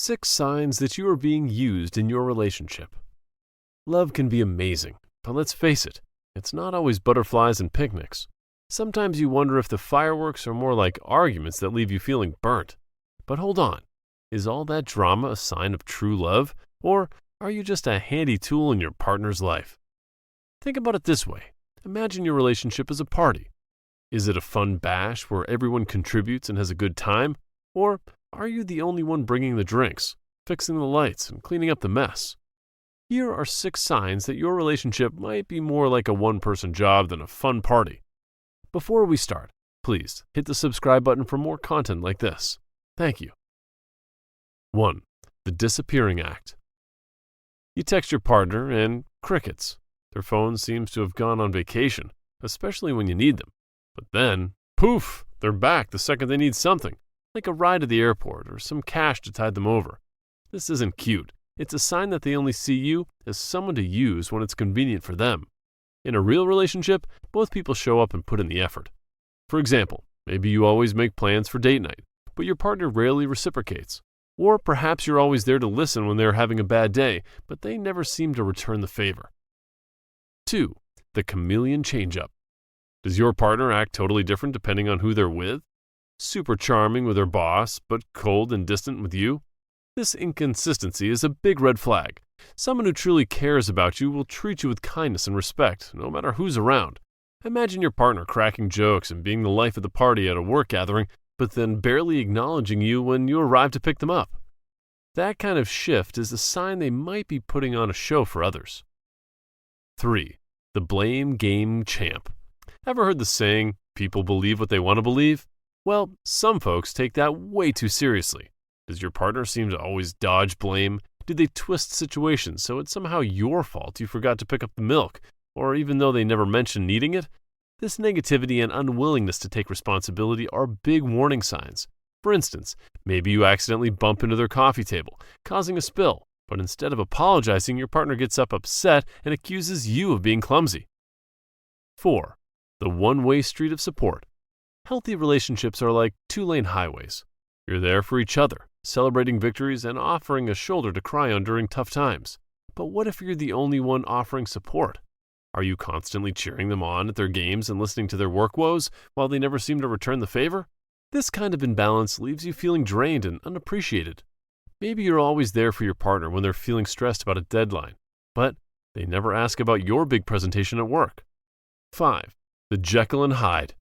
6 signs that you are being used in your relationship. Love can be amazing, but let's face it, it's not always butterflies and picnics. Sometimes you wonder if the fireworks are more like arguments that leave you feeling burnt. But hold on, is all that drama a sign of true love, or are you just a handy tool in your partner's life? Think about it this way. Imagine your relationship as a party. Is it a fun bash where everyone contributes and has a good time? Or are you the only one bringing the drinks, fixing the lights, and cleaning up the mess? Here are 6 signs that your relationship might be more like a one-person job than a fun party. Before we start, please hit the subscribe button for more content like this. Thank you. 1. The disappearing act. You text your partner and crickets. Their phone seems to have gone on vacation, especially when you need them. But then, poof, they're back the second they need something, like a ride to the airport or some cash to tide them over. This isn't cute. It's a sign that they only see you as someone to use when it's convenient for them. In a real relationship, both people show up and put in the effort. For example, maybe you always make plans for date night, but your partner rarely reciprocates. Or perhaps you're always there to listen when they're having a bad day, but they never seem to return the favor. 2. The Chameleon Change-Up. Does your partner act totally different depending on who they're with? Super charming with their boss, but cold and distant with you? This inconsistency is a big red flag. Someone who truly cares about you will treat you with kindness and respect, no matter who's around. Imagine your partner cracking jokes and being the life of the party at a work gathering, but then barely acknowledging you when you arrive to pick them up. That kind of shift is a sign they might be putting on a show for others. 3. The blame game champ. Ever heard the saying, people believe what they want to believe? Well, some folks take that way too seriously. Does your partner seem to always dodge blame? Do they twist situations so it's somehow your fault you forgot to pick up the milk, or even though they never mentioned needing it? This negativity and unwillingness to take responsibility are big warning signs. For instance, maybe you accidentally bump into their coffee table, causing a spill, but instead of apologizing, your partner gets up upset and accuses you of being clumsy. 4. The one-way street of support. Healthy relationships are like 2-lane highways. You're there for each other, celebrating victories and offering a shoulder to cry on during tough times. But what if you're the only one offering support? Are you constantly cheering them on at their games and listening to their work woes while they never seem to return the favor? This kind of imbalance leaves you feeling drained and unappreciated. Maybe you're always there for your partner when they're feeling stressed about a deadline, but they never ask about your big presentation at work. 5. The Jekyll and Hyde.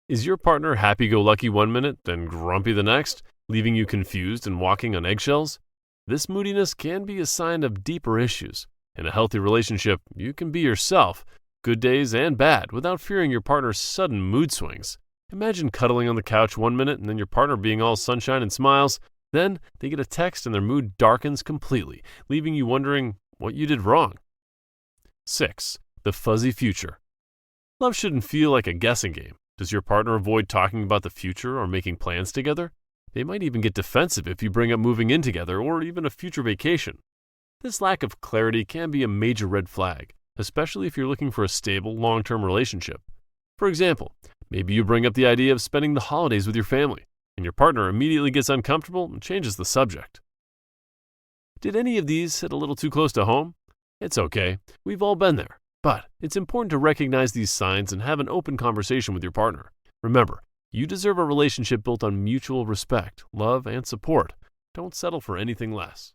Is your partner happy-go-lucky one minute, then grumpy the next, leaving you confused and walking on eggshells? This moodiness can be a sign of deeper issues. In a healthy relationship, you can be yourself, good days and bad, without fearing your partner's sudden mood swings. Imagine cuddling on the couch one minute and then your partner being all sunshine and smiles. Then they get a text and their mood darkens completely, leaving you wondering what you did wrong. 6. The fuzzy future. Love shouldn't feel like a guessing game. Does your partner avoid talking about the future or making plans together? They might even get defensive if you bring up moving in together or even a future vacation. This lack of clarity can be a major red flag, especially if you're looking for a stable, long-term relationship. For example, maybe you bring up the idea of spending the holidays with your family, and your partner immediately gets uncomfortable and changes the subject. Did any of these hit a little too close to home? It's okay, we've all been there. But it's important to recognize these signs and have an open conversation with your partner. Remember, you deserve a relationship built on mutual respect, love, and support. Don't settle for anything less.